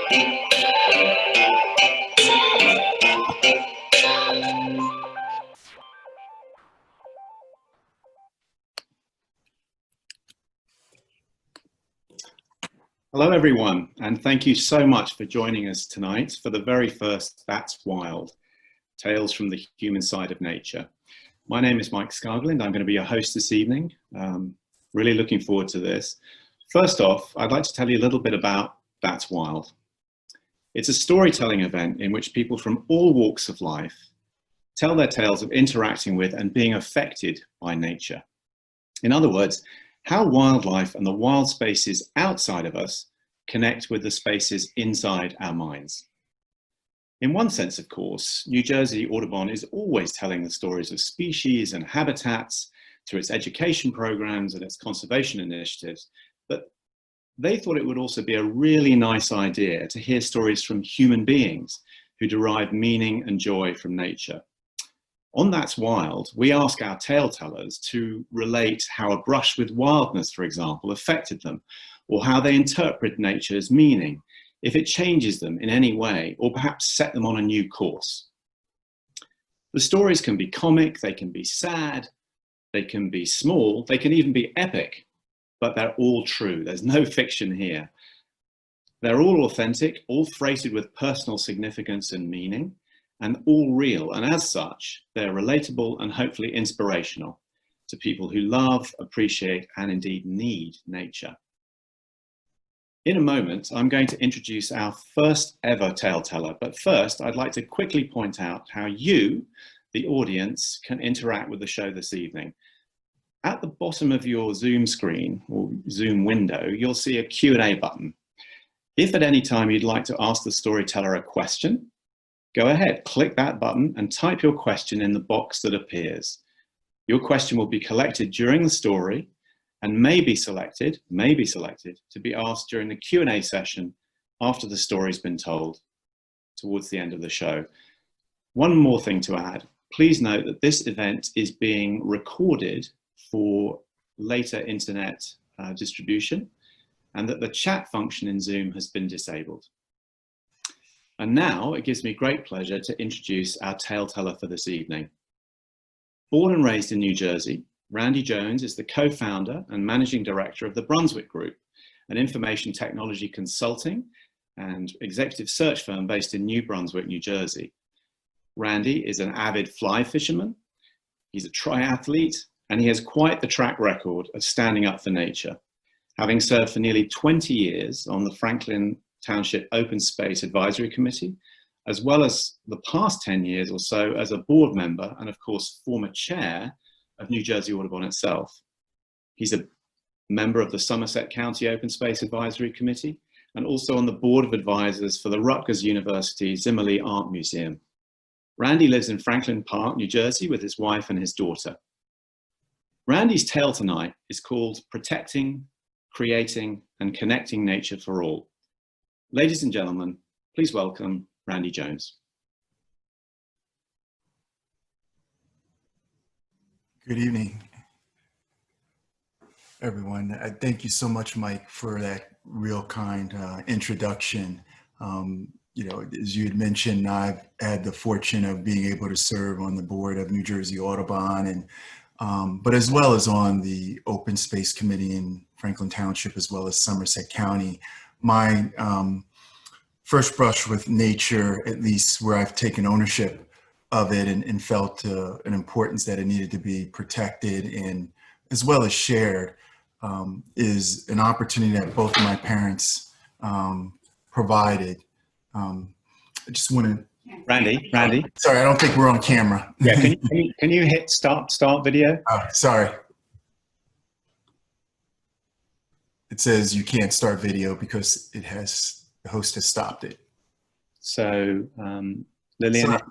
Hello everyone, and thank you so much for joining us tonight for the very first That's Wild, Tales from the Human Side of Nature. My name is Mike Scargland. I'm going to be your host this evening. Really looking forward to this. First off, I'd like to tell you a little bit about That's Wild. It's a storytelling event in which people from all walks of life tell their tales of interacting with and being affected by nature. In other words, how wildlife and the wild spaces outside of us connect with the spaces inside our minds. In one sense, of course, New Jersey Audubon is always telling the stories of species and habitats through its education programs and its conservation initiatives, but they thought it would also be a really nice idea to hear stories from human beings who derive meaning and joy from nature. On That's Wild, we ask our tale tellers to relate how a brush with wildness, for example, affected them, or how they interpret nature's meaning, if it changes them in any way, or perhaps set them on a new course. The stories can be comic, they can be sad, they can be small, they can even be epic, but they're all true. There's no fiction here. They're all authentic, all freighted with personal significance and meaning, and all real, and as such, they're relatable and hopefully inspirational to people who love, appreciate, and indeed need nature. In a moment, I'm going to introduce our first ever tale teller, but first I'd like to quickly point out how you, the audience, can interact with the show this evening. At the bottom of your Zoom screen or Zoom window, you'll see a Q&A button. If at any time you'd like to ask the storyteller a question, go ahead, click that button and type your question in the box that appears. Your question will be collected during the story and may be selected to be asked during the Q&A session after the story's been told, towards the end of the show. One more thing to add, please note that this event is being recorded for later internet distribution, and that the chat function in Zoom has been disabled. And now it gives me great pleasure to introduce our tale teller for this evening. Born and raised in New Jersey, Randy Jones is the co-founder and managing director of the Brunswick Group, an information technology consulting and executive search firm based in New Brunswick, New Jersey. Randy is an avid fly fisherman, he's a triathlete, and he has quite the track record of standing up for nature, having served for nearly 20 years on the Franklin Township Open Space Advisory Committee, as well as the past 10 years or so as a board member and of course former chair of New Jersey Audubon itself. He's a member of the Somerset County Open Space Advisory Committee and also on the board of advisors for the Rutgers University Zimmerle Art Museum. Randy lives in Franklin Park, New Jersey with his wife and his daughter. Randy's tale tonight is called Protecting, Creating and Connecting Nature for All. Ladies and gentlemen, please welcome Randy Jones. Good evening, everyone. Thank you so much, Mike, for that real kind introduction. You know, as you had mentioned, I've had the fortune of being able to serve on the board of New Jersey Audubon, and but as well as on the Open Space Committee in Franklin Township, as well as Somerset County. My first brush with nature, at least where I've taken ownership of it and felt an importance that it needed to be protected and as well as shared, is an opportunity that both of my parents provided. I just want to... Randy. Sorry, I don't think we're on camera. Yeah, can you hit start video? Oh, sorry. It says you can't start video because it has, the host has stopped it. So, Lillian, if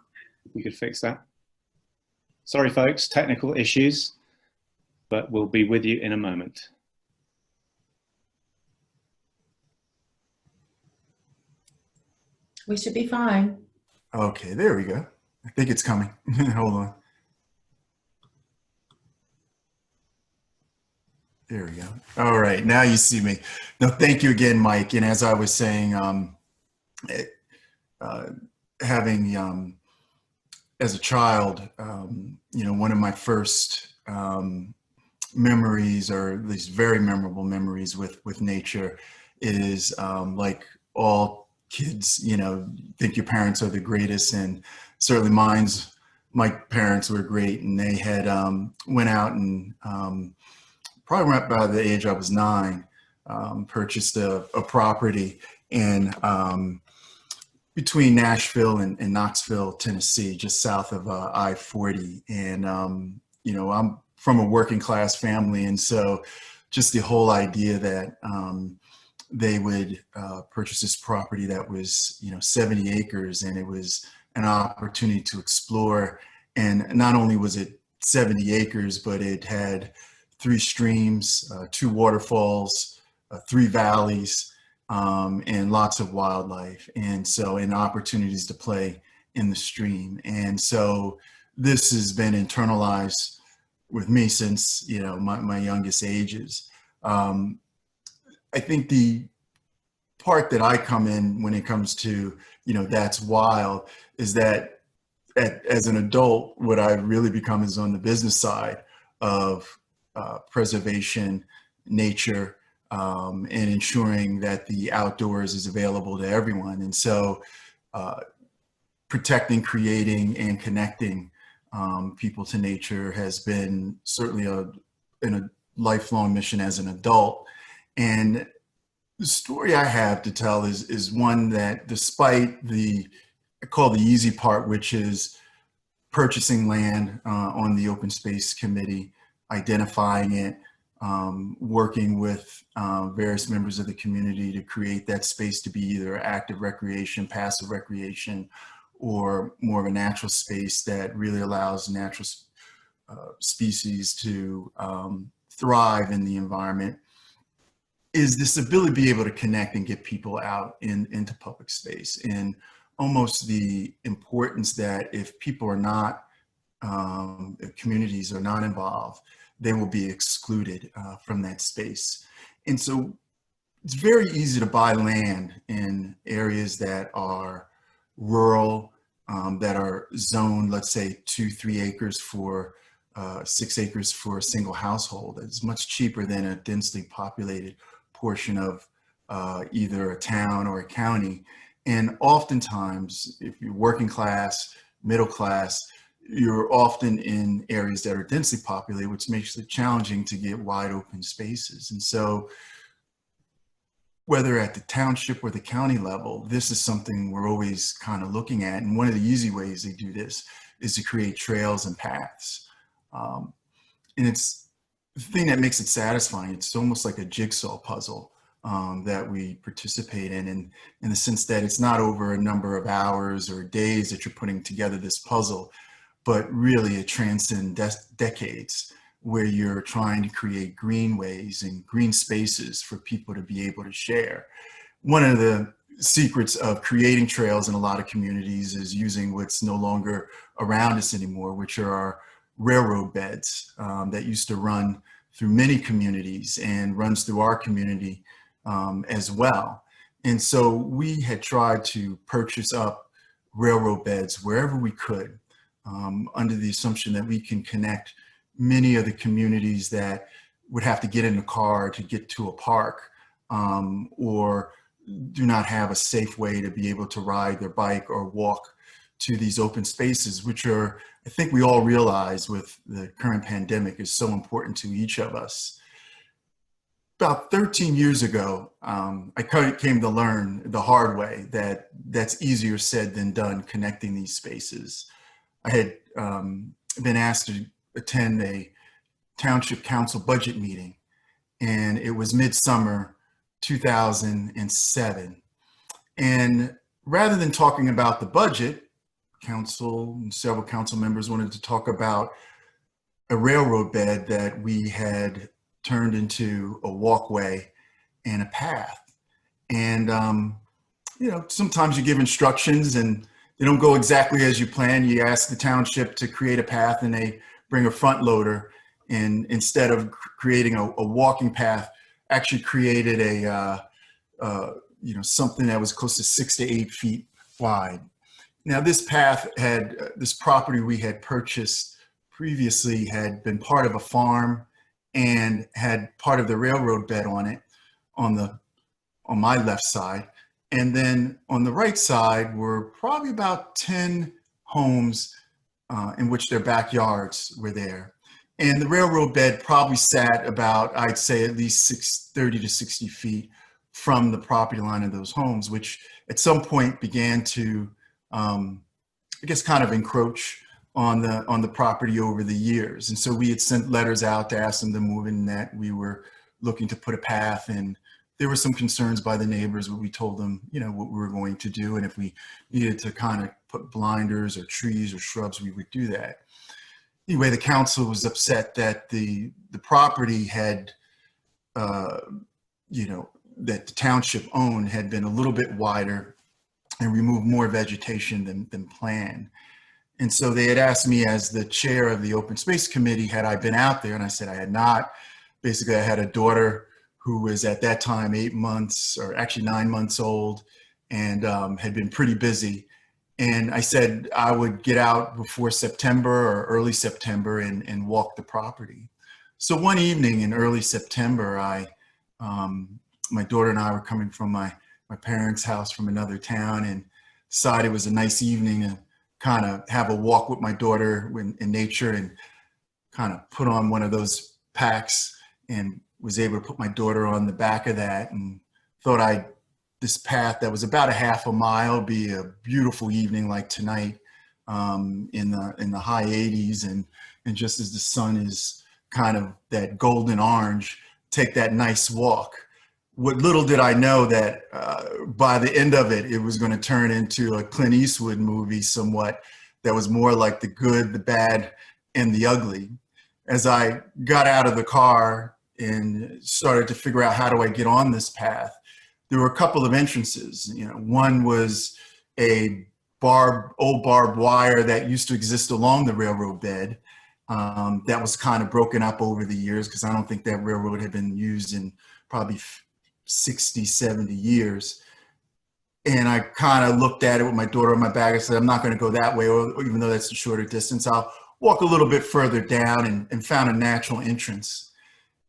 you could fix that. Sorry, folks, technical issues, but we'll be with you in a moment. We should be fine. Okay, there we go. I think it's coming. Hold on. There we go. All right, now you see me. No, thank you again, Mike. And as I was saying, uh, having, as a child, one of my first memories, or at least very memorable memories with nature, is like all kids, think your parents are the greatest, and certainly my parents were great, and they had went out and probably right by the age I was 9, purchased a property in between Nashville and Knoxville, Tennessee, just south of I-40. And, I'm from a working class family. And so just the whole idea that they would purchase this property that was, 70 acres, and it was an opportunity to explore. And not only was it 70 acres, but it had 3 streams, 2 waterfalls, 3 valleys, and lots of wildlife, and opportunities to play in the stream. And so this has been internalized with me since my youngest ages. I think the part that I come in when it comes to that's wild is that as an adult, what I've really become is on the business side of preservation, nature, and ensuring that the outdoors is available to everyone. And so protecting, creating, and connecting people to nature has been certainly a lifelong mission as an adult. And the story I have to tell is one that, despite I call the easy part, which is purchasing land on the open space committee, identifying it, working with various members of the community to create that space to be either active recreation, passive recreation, or more of a natural space that really allows natural species to thrive in the environment, is this ability to be able to connect and get people out into public space, and almost the importance that if people are not, if communities are not involved, they will be excluded from that space. And so it's very easy to buy land in areas that are rural, that are zoned, let's say 2-3 acres for 6 acres for a single household. It's much cheaper than a densely populated portion of either a town or a county. And oftentimes, if you're working class, middle class, you're often in areas that are densely populated, which makes it challenging to get wide open spaces. And so whether at the township or the county level, this is something we're always kind of looking at. And one of the easy ways they do this is to create trails and paths. And it's the thing that makes it satisfying. It's almost like a jigsaw puzzle that we participate in the sense that it's not over a number of hours or days that you're putting together this puzzle, but really it transcends decades, where you're trying to create greenways and green spaces for people to be able to share. One of the secrets of creating trails in a lot of communities is using what's no longer around us anymore, which are our railroad beds that used to run through many communities and runs through our community as well. And so we had tried to purchase up railroad beds wherever we could, under the assumption that we can connect many of the communities that would have to get in a car to get to a park, or do not have a safe way to be able to ride their bike or walk to these open spaces, which are, I think we all realize with the current pandemic, is so important to each of us. About 13 years ago, I came to learn the hard way that that's easier said than done, connecting these spaces. I had been asked to attend a township council budget meeting, and it was midsummer 2007. And rather than talking about the budget, council and several council members wanted to talk about a railroad bed that we had turned into a walkway and a path. And sometimes you give instructions and they don't go exactly as you plan. You ask the township to create a path and they bring a front loader, and instead of creating a walking path, actually created a something that was close to 6 to 8 feet wide. Now this path had, this property we had purchased previously had been part of a farm and had part of the railroad bed on it, on my left side. And then on the right side were probably about 10 homes in which their backyards were there. And the railroad bed probably sat about, I'd say, at least 30 to 60 feet from the property line of those homes, which at some point began to, I guess, kind of encroach on the property over the years. And so we had sent letters out to ask them to move in, that we were looking to put a path, and there were some concerns by the neighbors, but we told them, what we were going to do. And if we needed to kind of put blinders or trees or shrubs, we would do that. Anyway, the council was upset that the property had, that the township owned had been a little bit wider and removed more vegetation than planned. And so they had asked me, as the chair of the open space committee, had I been out there, and I said I had not. Basically, I had a daughter who was at that time 8 months, or actually 9 months old, and had been pretty busy. And I said I would get out before September or early September and walk the property. So one evening in early September, my daughter and I were coming from my parents' house from another town, and decided it was a nice evening to kind of have a walk with my daughter in nature, and kind of put on one of those packs, and was able to put my daughter on the back of that, and thought this path that was about a half a mile be a beautiful evening like tonight, in the high 80s, and just as the sun is kind of that golden orange, take that nice walk. What little did I know that by the end of it, it was going to turn into a Clint Eastwood movie somewhat, that was more like the good, the bad, and the ugly. As I got out of the car and started to figure out, how do I get on this path, there were a couple of entrances. One was a old barbed wire that used to exist along the railroad bed, that was kind of broken up over the years, because I don't think that railroad had been used in probably 60, 70 years. And I kind of looked at it with my daughter on my back. I said, I'm not going to go that way, or even though that's a shorter distance, I'll walk a little bit further down, and found a natural entrance.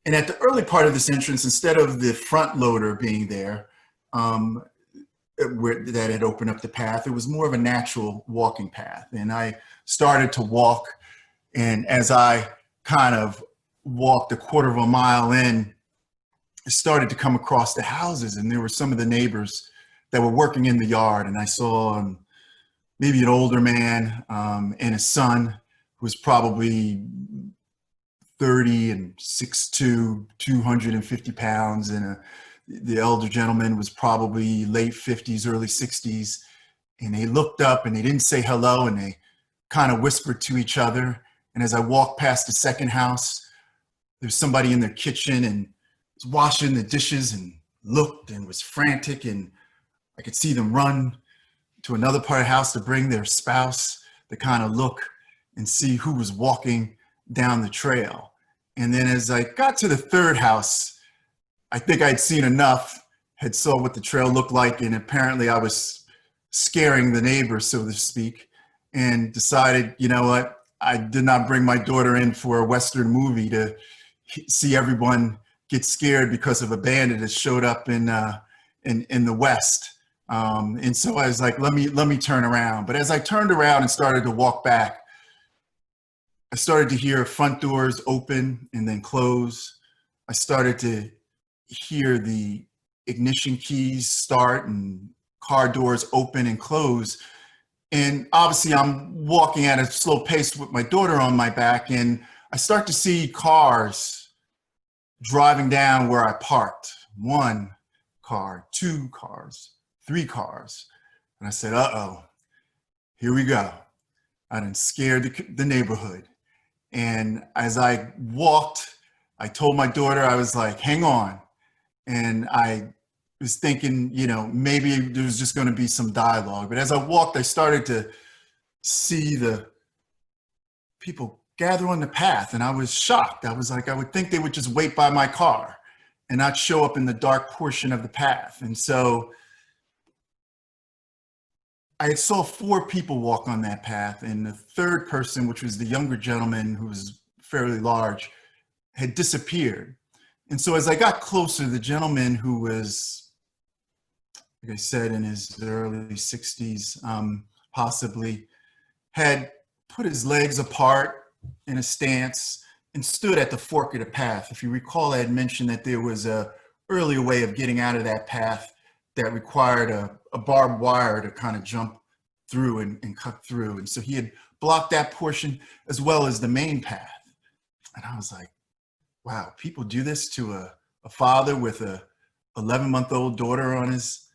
And at the early part of this entrance, instead of the front loader being there, that had opened up the path, it was more of a natural walking path. And I started to walk, and as I kind of walked a quarter of a mile in, I started to come across the houses, and there were some of the neighbors that were working in the yard. And I saw maybe an older man and his son, who was probably 30 and 6'2", 250 pounds. And the elder gentleman was probably late 50s, early 60s. And they looked up and they didn't say hello, and they kind of whispered to each other. And as I walked past the second house, there was somebody in their kitchen and was washing the dishes, and looked and was frantic. And I could see them run to another part of the house to bring their spouse to kind of look and see who was walking down the trail. And then as I got to the third house, I think I'd seen enough, had saw what the trail looked like, and apparently I was scaring the neighbors, so to speak, and decided, you know what, I did not bring my daughter in for a Western movie to see everyone get scared because of a bandit that showed up in the West. And so I was like, let me turn around. But as I turned around and started to walk back, I started to hear front doors open and then close. I started to hear the ignition keys start and car doors open and close. And obviously I'm walking at a slow pace with my daughter on my back, and I start to see cars driving down where I parked. 1 car, 2 cars, 3 cars. And I said, uh-oh, here we go. I done scared the neighborhood. And as I walked, I told my daughter, I was like, hang on. And I was thinking, maybe there was just going to be some dialogue. But as I walked, I started to see the people gather on the path, and I was shocked. I was like, I would think they would just wait by my car. and not show up in the dark portion of the path. And so I saw 4 people walk on that path, and the third person, which was the younger gentleman who was fairly large, had disappeared. And so as I got closer, the gentleman who was, like I said, in his early 60s, possibly, had put his legs apart in a stance and stood at the fork of the path. If you recall, I had mentioned that there was a earlier way of getting out of that path that required a barbed wire to kind of jump through and cut through. And so he had blocked that portion as well as the main path. And I was like, wow, people do this to a father with a 11-month-old daughter on his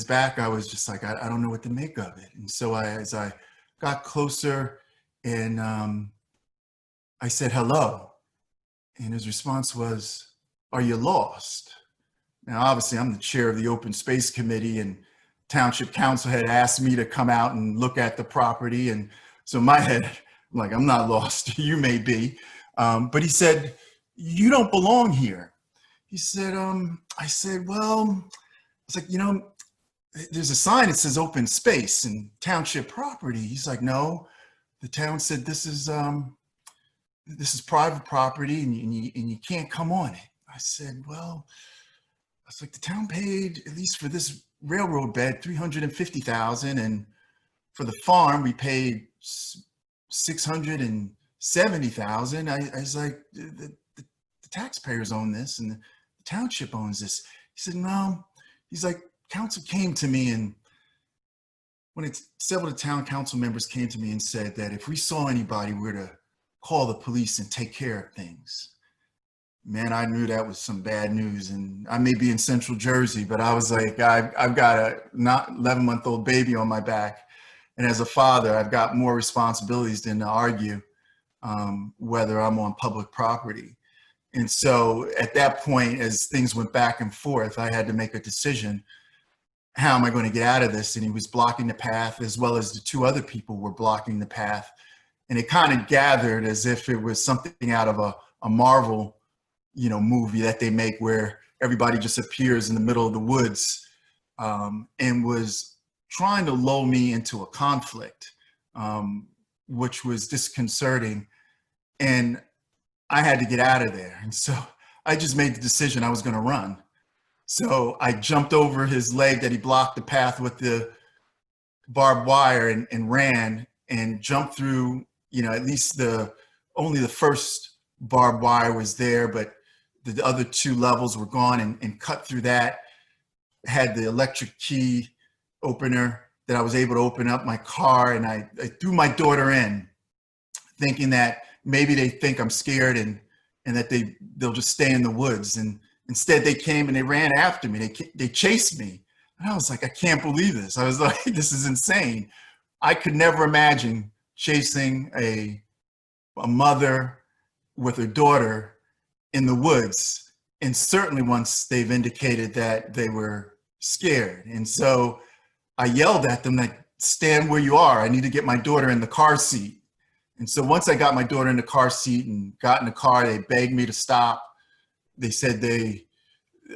back. I was just like, I don't know what to make of it. And so as I got closer and I said, hello. And his response was, are you lost? Now, obviously, I'm the chair of the Open Space Committee, and Township Council had asked me to come out and look at the property. And so in my head, I'm like, I'm not lost. You may be. But he said, you don't belong here. He said, I said, well, it's like, there's a sign that says open space and township property. He's like, no, the town said this is private property and you can't come on it. I said, well, it's like the town paid, at least for this railroad bed, $350,000, and for the farm we paid $670,000. I was like, the taxpayers own this and the township owns this. He said, no. He's like, council came to me, and several of the town council members came to me and said that if we saw anybody, we were to call the police and take care of things. Man, I knew that was some bad news, and I may be in Central Jersey, but I was like, I've got a not 11-month-old baby on my back, and as a father, I've got more responsibilities than to argue whether I'm on public property. And so at that point, as things went back and forth, I had to make a decision. How am I going to get out of this? And he was blocking the path, as well as the 2 other people were blocking the path. And it kind of gathered as if it was something out of a Marvel movie that they make, where everybody just appears in the middle of the woods, and was trying to lull me into a conflict, which was disconcerting. And I had to get out of there. And so I just made the decision I was going to run. So I jumped over his leg that he blocked the path with the barbed wire and ran and jumped through, at least only the first barbed wire was there, but the other 2 levels were gone, and cut through that. Had the electric key opener that I was able to open up my car, and I threw my daughter in, thinking that maybe they think I'm scared and that they'll just stay in the woods. And instead they came and they ran after me. They chased me. And I was like, I can't believe this. I was like, this is insane. I could never imagine chasing a mother with her daughter in the woods. And certainly once they've indicated that they were scared. And so I yelled at them, like, stand where you are. I need to get my daughter in the car seat. And so once I got my daughter in the car seat and got in the car, they begged me to stop. They said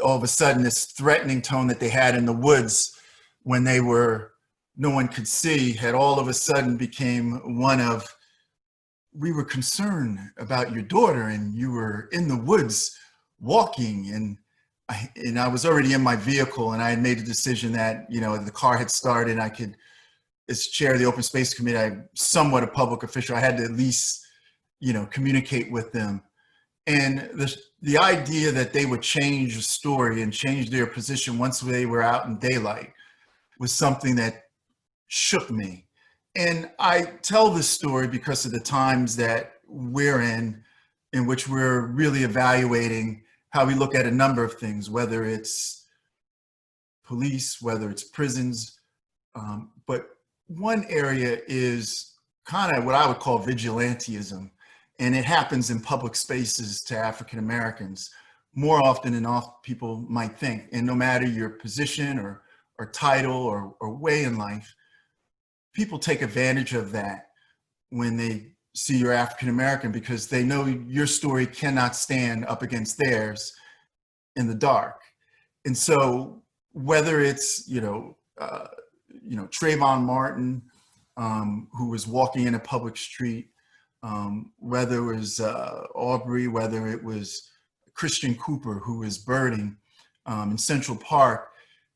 all of a sudden, this threatening tone that they had in the woods when no one could see, had all of a sudden became one of, we were concerned about your daughter and you were in the woods walking. And I was already in my vehicle, and I had made a decision that, the car had started. I could, as chair of the Open Space Committee, I'm somewhat a public official. I had to at least, communicate with them. And the idea that they would change the story and change their position once they were out in daylight was something that shook me. And I tell this story because of the times that we're in which we're really evaluating how we look at a number of things, whether it's police, whether it's prisons. But one area is kind of what I would call vigilantism. And it happens in public spaces to African Americans more often than people might think. And no matter your position or title or way in life, people take advantage of that when they see you're African American, because they know your story cannot stand up against theirs. in the dark. And so whether it's, Trayvon Martin, who was walking in a public street, whether it was Aubrey, whether it was Christian Cooper, who was birding in Central Park,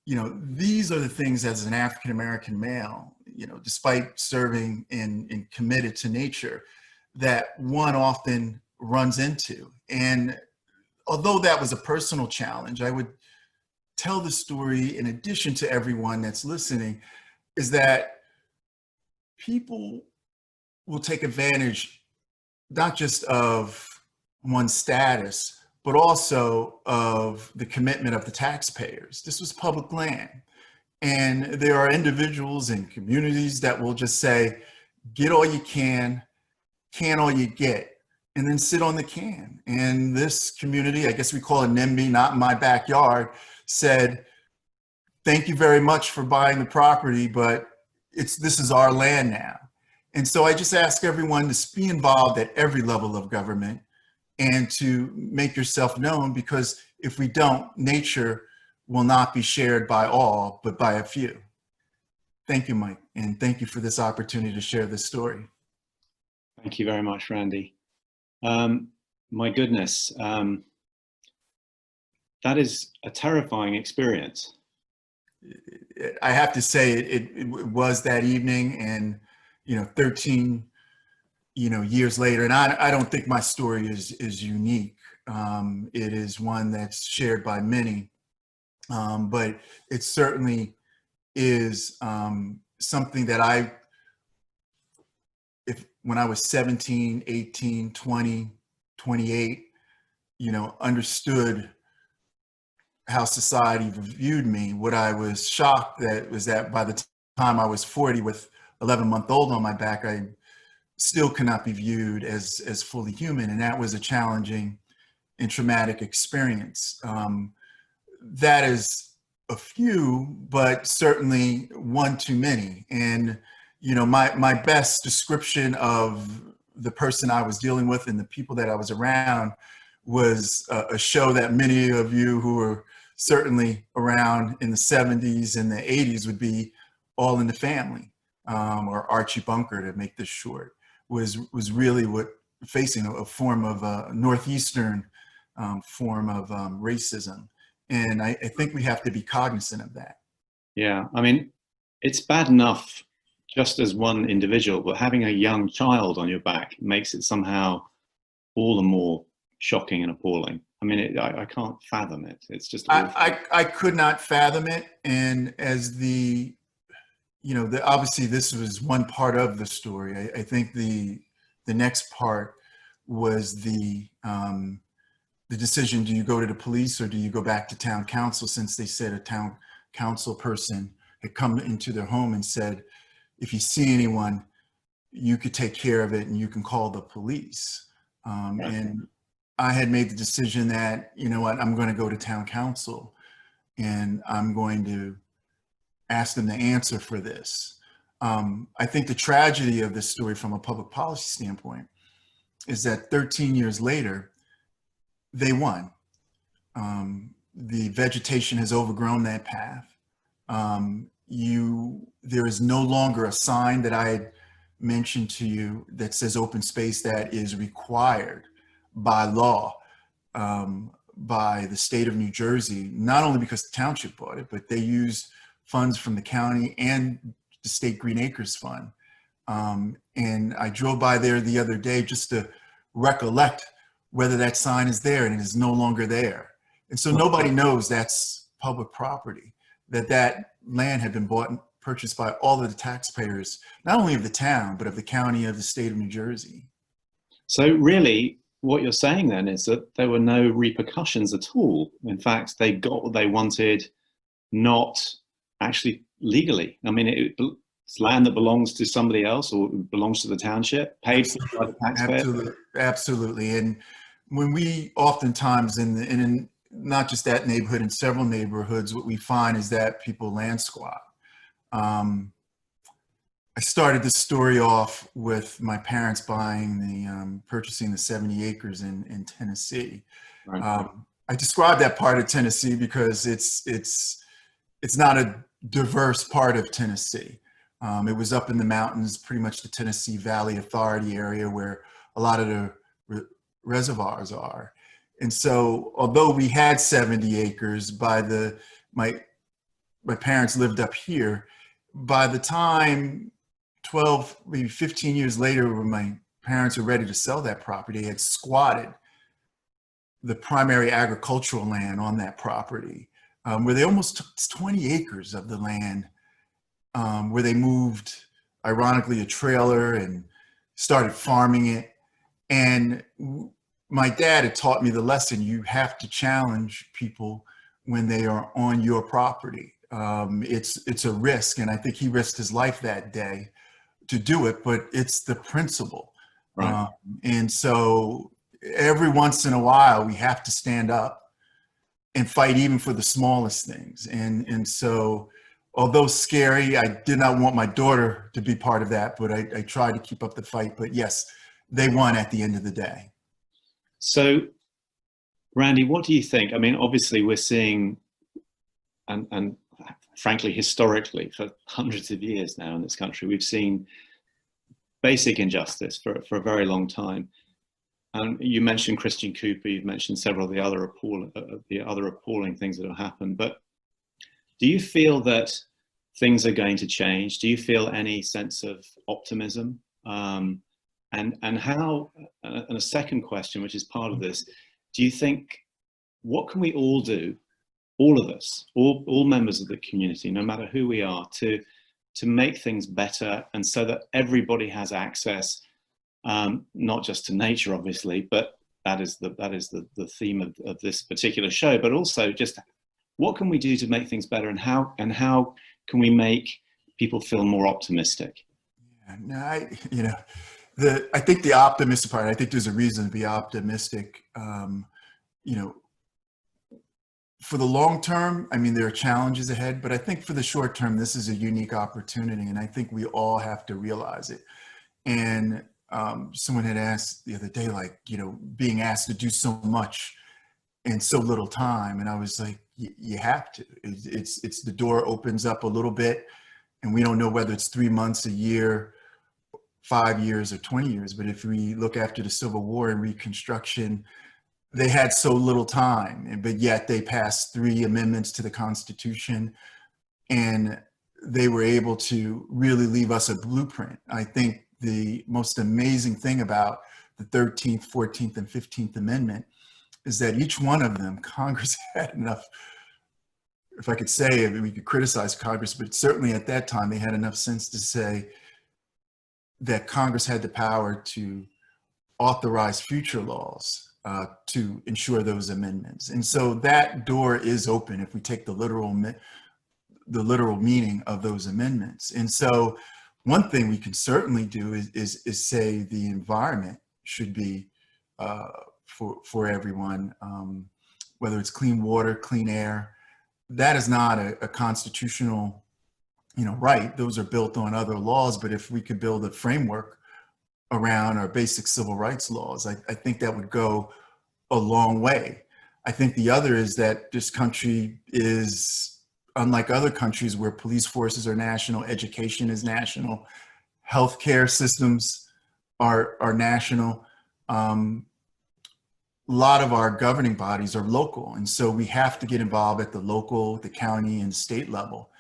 these are the things as an African-American male, despite serving and committed to nature, that one often runs into. And although that was a personal challenge, I would tell the story in addition to everyone that's listening, is that people will take advantage not just of one's status, but also of the commitment of the taxpayers. This was public land. And there are individuals and communities that will just say, get all you can all you get, and then sit on the can. And this community, I guess we call it NIMBY, not in my backyard, said, thank you very much for buying the property, but this is our land now. And so I just ask everyone to be involved at every level of government and to make yourself known, because if we don't, nature will not be shared by all, but by a few. Thank you, Mike, and thank you for this opportunity to share this story. Thank you very much, Randy. My goodness, that is a terrifying experience. I have to say it was that evening, and 13 years later, and I don't think my story is unique. It is one that's shared by many, but it certainly is something that when I was 17, 18, 20, 28, understood how society viewed me. What I was shocked at was that by the time I was 40 with 11-month-old on my back, I still could not be viewed as fully human. And that was a challenging and traumatic experience. That is a few, but certainly one too many. And my best description of the person I was dealing with and the people that I was around was a show that many of you who were certainly around in the 70s and the 80s would be All in the Family, or Archie Bunker, to make this short, was really facing a form of a Northeastern form of racism. And I think we have to be cognizant of that. Yeah, I mean, it's bad enough just as one individual, but having a young child on your back makes it somehow all the more shocking and appalling. I mean, I can't fathom it. It's just I could not fathom it. And as obviously this was one part of the story. I think the next part was the decision: do you go to the police or do you go back to town council? Since they said a town council person had come into their home and said, if you see anyone, you could take care of it and you can call the police. Right. And I had made the decision that, I'm going to go to town council and I'm going to ask them to answer for this. I think the tragedy of this story from a public policy standpoint is that 13 years later, they won. The vegetation has overgrown that path. There is no longer a sign that I had mentioned to you that says open space that is required by law, by the state of New Jersey, not only because the township bought it, but they used funds from the county and the state Green Acres Fund. And I drove by there the other day just to recollect whether that sign is there, and it is no longer there. And so nobody knows that's public property, that land had been bought and purchased by all of the taxpayers, not only of the town, but of the county, of the state of New Jersey. So really, what you're saying then is that there were no repercussions at all. In fact, they got what they wanted, not actually legally. I mean, it's land that belongs to somebody else or belongs to the township, paid for by the taxpayer. Absolutely. And when we oftentimes, in not just that neighborhood, in several neighborhoods, what we find is that people land squat. I started this story off with my parents purchasing the 70 acres in Tennessee. Right. I describe that part of Tennessee because it's not a diverse part of Tennessee. It was up in the mountains, pretty much the Tennessee Valley Authority area where a lot of the reservoirs are. And so, although we had 70 acres my parents lived up here, by the time 12, maybe 15 years later, when my parents were ready to sell that property, they had squatted the primary agricultural land on that property, where they almost took 20 acres of the land, where they moved, ironically, a trailer and started farming it. And my dad had taught me the lesson: you have to challenge people when they are on your property. It's a risk, and I think he risked his life that day to do it, but it's the principle. Right. And so every once in a while, we have to stand up and fight even for the smallest things. And so, although scary, I did not want my daughter to be part of that, but I tried to keep up the fight. But yes, they won at the end of the day. So, Randy, what do you think? I mean, obviously we're seeing, and frankly, historically, for hundreds of years now in this country, we've seen basic injustice for a very long time. And you mentioned Christian Cooper, you've mentioned several of the other appalling things that have happened. But do you feel that things are going to change? Do you feel any sense of optimism? And how? And a second question, which is part of this, do you think, what can we all do, all of us, all members of the community, no matter who we are, to make things better, and so that everybody has access, not just to nature, obviously, but that is the theme of this particular show, but also just what can we do to make things better, and how can we make people feel more optimistic? Yeah, no, I think the optimistic part, I think there's a reason to be optimistic. For the long term, I mean, there are challenges ahead, but I think for the short term, this is a unique opportunity, and I think we all have to realize it. And someone had asked the other day, like, being asked to do so much in so little time, and I was like, you have to. It's the door opens up a little bit, and we don't know whether it's 3 months, a year, 5 years, or 20 years. But if we look after the Civil War and Reconstruction, they had so little time, but yet they passed 3 amendments to the Constitution, and they were able to really leave us a blueprint. I think the most amazing thing about the 13th, 14th, and 15th Amendment is that each one of them, Congress had enough, if I could say, I mean, we could criticize Congress, but certainly at that time, they had enough sense to say that Congress had the power to authorize future laws to ensure those amendments. And so that door is open if we take the literal meaning of those amendments. And so one thing we can certainly do is say the environment should be for everyone, whether it's clean water, clean air. That is not a constitutional right. Those are built on other laws. But if we could build a framework around our basic civil rights laws, I think that would go a long way. I think the other is that this country is unlike other countries where police forces are national, education is national, healthcare systems are national. A lot of our governing bodies are local. And so we have to get involved at the local, the county, and state level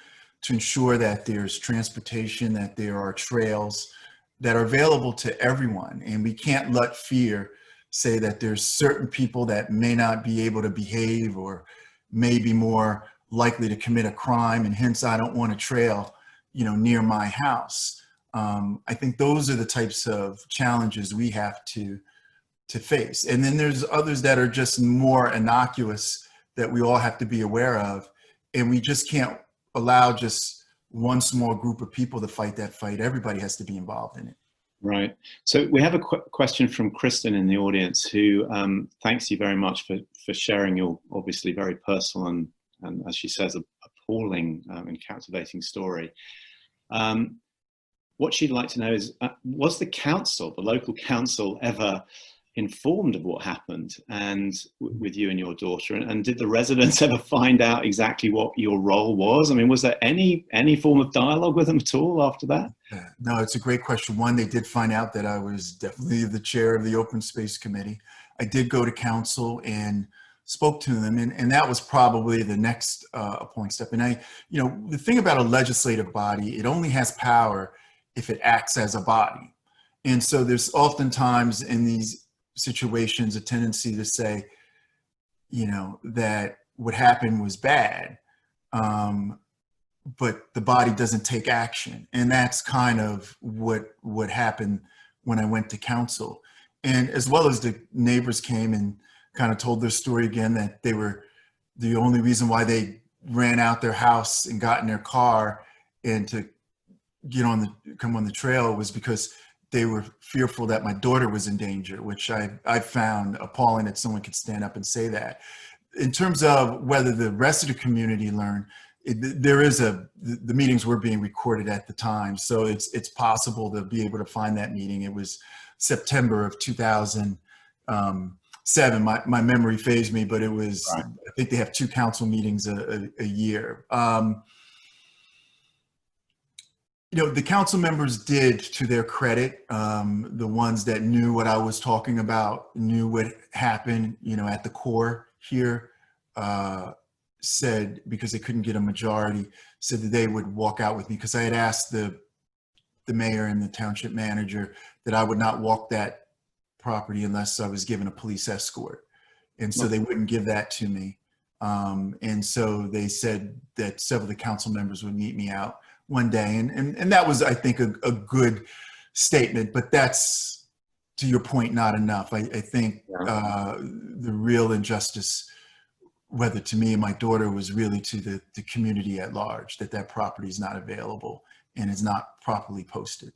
to ensure that there's transportation, that there are trails that are available to everyone. And we can't let fear say that there's certain people that may not be able to behave or may be more likely to commit a crime, and hence I don't want a trail, near my house. I think those are the types of challenges we have to face. And then there's others that are just more innocuous that we all have to be aware of. And we just can't allow just one small group of people to fight that fight. Everybody has to be involved in it. Right. So we have a question from Kristen in the audience, who thanks you very much for sharing your obviously very personal and as she says, appalling and captivating story. What she'd like to know is, was the local council ever informed of what happened and with you and your daughter? And did the residents ever find out exactly what your role was? I mean, was there any form of dialogue with them at all after that? No, it's a great question. One, they did find out that I was definitely the chair of the Open Space Committee. I did go to council and spoke to them, and that was probably the next point step. And the thing about a legislative body, it only has power if it acts as a body. And so there's oftentimes in these situations a tendency to say, that what happened was bad, but the body doesn't take action. And that's kind of what happened when I went to council. And as well as the neighbors came and kind of told their story again, that they were the only reason why they ran out their house and got in their car and to come on the trail was because they were fearful that my daughter was in danger, which I found appalling that someone could stand up and say that. In terms of whether the rest of the community learned, the meetings were being recorded at the time, so it's possible to be able to find that meeting. It was September of 2007. My memory fades me, but it was, right. I think they have 2 council meetings a year. The council members did, to their credit, the ones that knew what I was talking about, knew what happened, at the core here, said, because they couldn't get a majority, said that they would walk out with me, because I had asked the mayor and the township manager that I would not walk that property unless I was given a police escort. And so they wouldn't give that to me. And so they said that several of the council members would meet me out one day. And that was, I think, a good statement, but that's, to your point, not enough. I think the real injustice, whether to me and my daughter, was really to the community at large, that property is not available and is not properly posted.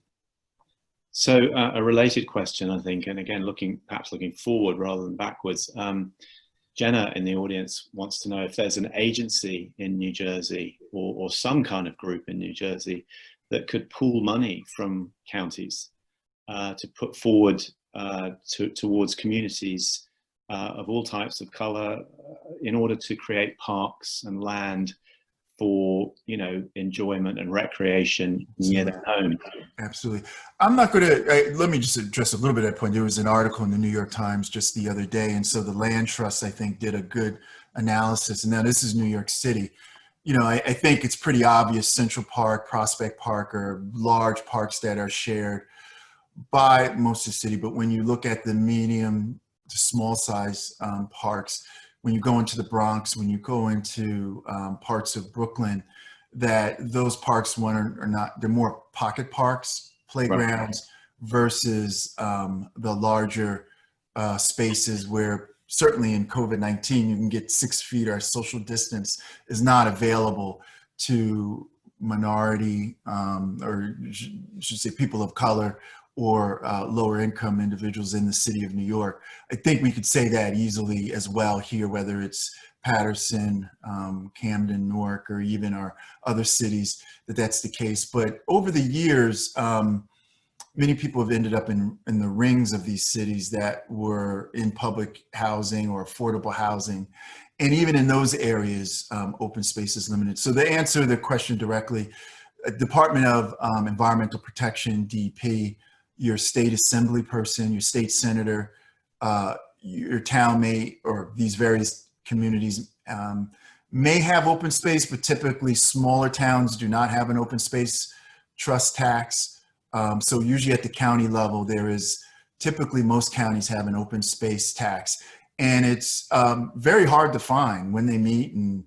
So a related question, I think, and again, perhaps looking forward rather than backwards. Jenna in the audience wants to know if there's an agency in New Jersey or some kind of group in New Jersey that could pool money from counties to put forward towards communities of all types of color in order to create parks and land for enjoyment and recreation near their home. Absolutely. I'm not going to, let me just address a little bit of that point. There was an article in the New York Times just the other day, and so the Land Trust, I think, did a good analysis. And now this is New York City. I think it's pretty obvious Central Park, Prospect Park are large parks that are shared by most of the city. But when you look at the medium to small size parks, when you go into the Bronx, when you go into parts of Brooklyn, that those parks are not, they're more pocket parks, playgrounds, versus the larger spaces where certainly in COVID-19, you can get 6 feet or social distance is not available to minority or should say people of color or lower income individuals in the city of New York. I think we could say that easily as well here, whether it's Patterson, Camden, Newark, or even our other cities, that's the case. But over the years, many people have ended up in the rings of these cities that were in public housing or affordable housing. And even in those areas, open space is limited. So to answer the question directly, Department of Environmental Protection, DEP, your state assembly person, your state senator, your town may, or these various communities may have open space, but typically smaller towns do not have an open space trust tax. So usually at the county level, there is typically most counties have an open space tax. And it's very hard to find when they meet, and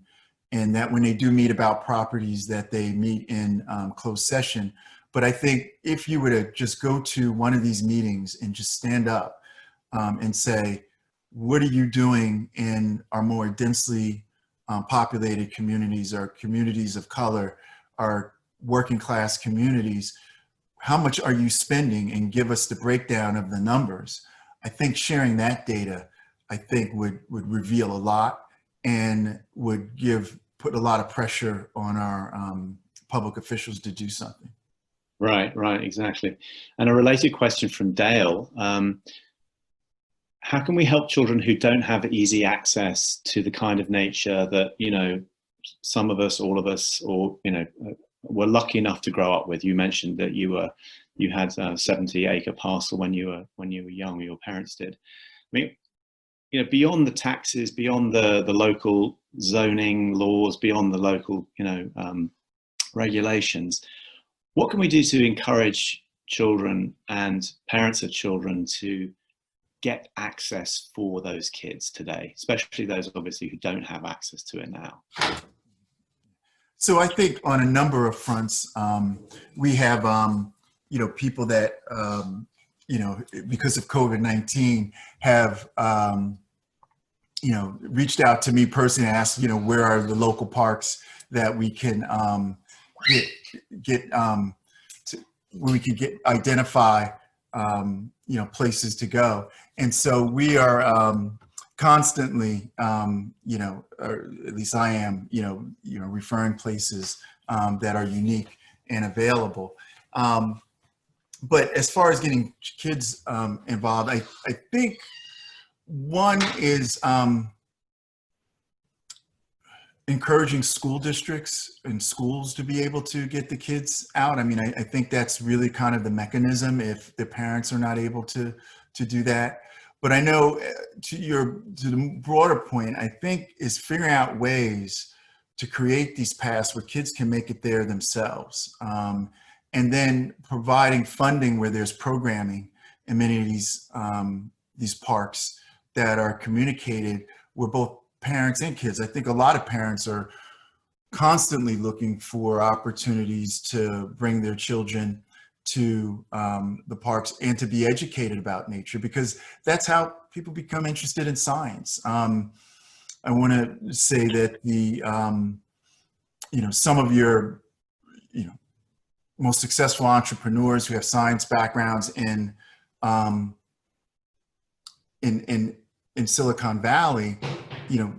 that when they do meet about properties that they meet in closed session. But I think if you were to just go to one of these meetings and just stand up and say, what are you doing in our more densely populated communities, our communities of color, our working class communities, how much are you spending, and give us the breakdown of the numbers. I think sharing that data, I think would reveal a lot and would put a lot of pressure on our public officials to do something. Right, exactly. And a related question from Dale. how can we help children who don't have easy access to the kind of nature that, you know, some of us, all of us, or, you know, were lucky enough to grow up with? You mentioned that you had a 70-acre parcel when you were young, your parents did. I mean, you know, beyond the taxes, beyond the local zoning laws, beyond the local, you know, regulations, what can we do to encourage children and parents of children to get access for those kids today, especially those obviously who don't have access to it now? So I think on a number of fronts, we have, you know, people that, you know, because of COVID-19 have, you know, reached out to me personally and asked, you know, where are the local parks that we can where we can identify, you know, places to go. And so we are constantly, you know, or at least I am, you know, referring places that are unique and available. But as far as getting kids involved, I think one is encouraging school districts and schools to be able to get the kids out. I mean, I think that's really kind of the mechanism if the parents are not able to do that. But I know to the broader point, I think is figuring out ways to create these paths where kids can make it there themselves. And then providing funding where there's programming in many of these parks that are communicated with both parents and kids. I think a lot of parents are constantly looking for opportunities to bring their children to the parks and to be educated about nature, because that's how people become interested in science. I want to say that the, you know, some of your, you know, most successful entrepreneurs who have science backgrounds in Silicon Valley, you know,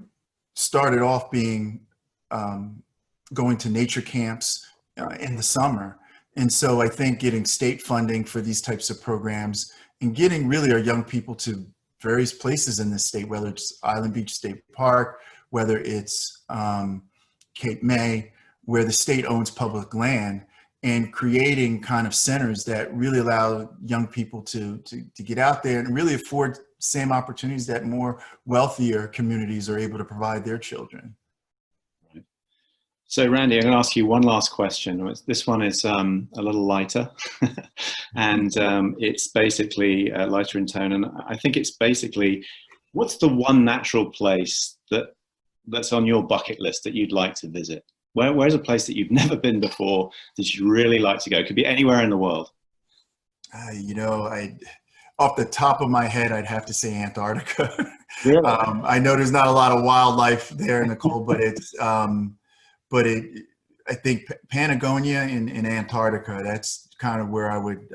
started off being going to nature camps in the summer. And so I think getting state funding for these types of programs and getting really our young people to various places in the state, whether it's Island Beach State Park, whether it's Cape May, where the state owns public land, and creating kind of centers that really allow young people to get out there and really afford same opportunities that more wealthier communities are able to provide their children. So Randy, I'm going to ask you one last question. This one is a little lighter and it's basically lighter in tone. And I think it's basically, what's the one natural place that's on your bucket list that you'd like to visit? Where's a place that you've never been before that you'd really like to go? It could be anywhere in the world. You know, off the top of my head, I'd have to say Antarctica. Really? I know there's not a lot of wildlife there in the cold, but it's, I think Patagonia in Antarctica, that's kind of where I would,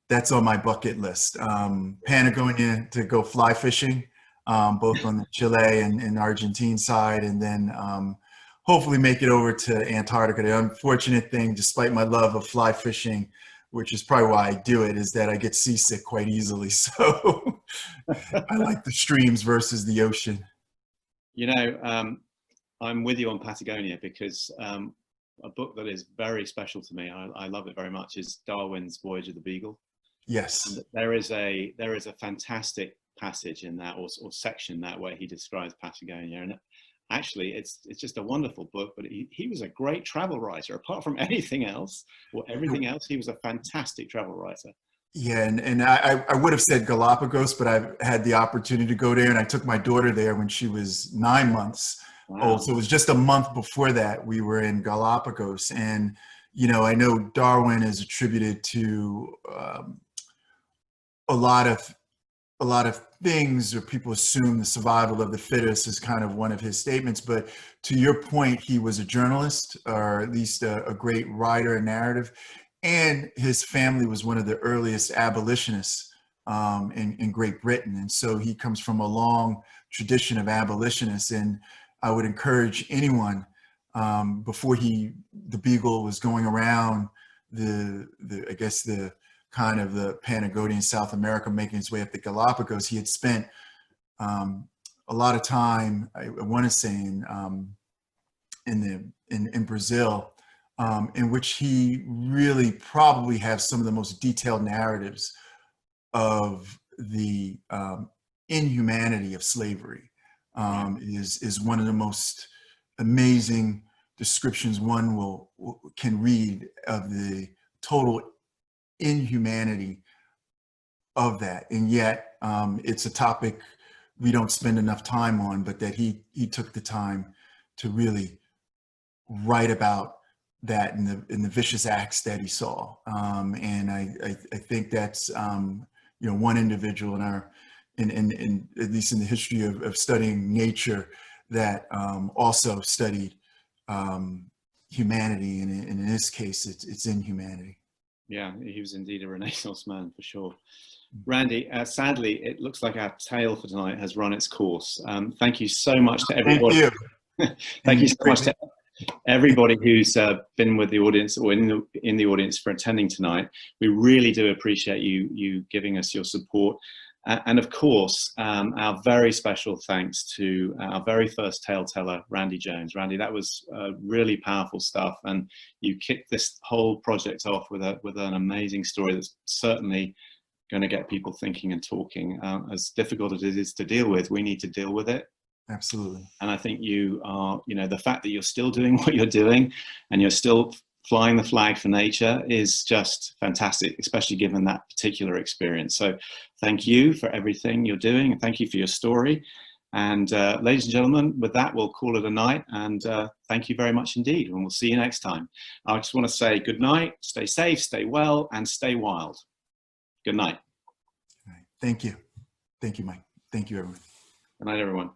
that's on my bucket list. Patagonia to go fly fishing, both on the Chile and Argentine side, and then hopefully make it over to Antarctica. The unfortunate thing, despite my love of fly fishing, which is probably why I do it, is that I get seasick quite easily. So I like the streams versus the ocean. You know, I'm with you on Patagonia because a book that is very special to me, I love it very much, is Darwin's Voyage of the Beagle. Yes. And there is a fantastic passage in that or section that where he describes Patagonia, and actually it's just a wonderful book. But he was a great travel writer. Apart from anything else or everything else, he was a fantastic travel writer. Yeah, and I would have said Galapagos, but I've had the opportunity to go there, and I took my daughter there when she was 9 months. Wow. old. So it was just a month before that we were in Galapagos. And, you know, I know Darwin is attributed to a lot of things, or people assume the survival of the fittest is kind of one of his statements. But to your point, he was a journalist, or at least a great writer and narrative. And his family was one of the earliest abolitionists in Great Britain. And so he comes from a long tradition of abolitionists. And I would encourage anyone, before the Beagle was going around I guess the kind of the Patagonia in South America, making his way up the Galapagos, he had spent a lot of time, I want to say, in Brazil, in which he really probably has some of the most detailed narratives of the inhumanity of slavery. Is one of the most amazing descriptions one can read of the total inhumanity of that. And yet it's a topic we don't spend enough time on, but that he took the time to really write about that in the vicious acts that he saw. And I think that's one individual in at least in the history of studying nature that also studied humanity, and in this case it's inhumanity. Yeah, he was indeed a Renaissance man for sure. Randy, sadly, it looks like our tale for tonight has run its course. Thank you so much to everybody. Thank you. Thank you so much to everybody who's been with the audience or in the audience for attending tonight. We really do appreciate you giving us your support. And of course, our very special thanks to our very first tale teller, Randy Jones. Randy, that was really powerful stuff, and you kicked this whole project off with an amazing story that's certainly going to get people thinking and talking. As difficult as it is to deal with, we need to deal with it. Absolutely. And I think you are, the fact that you're still doing what you're doing and you're still flying the flag for nature is just fantastic, especially given that particular experience. So thank you for everything you're doing, and thank you for your story. And ladies and gentlemen, with that, we'll call it a night, and thank you very much indeed, and we'll see you next time. I just want to say good night, stay safe, stay well, and stay wild. Good night. Thank you. Thank you, Mike. Thank you, everyone. Good night, everyone.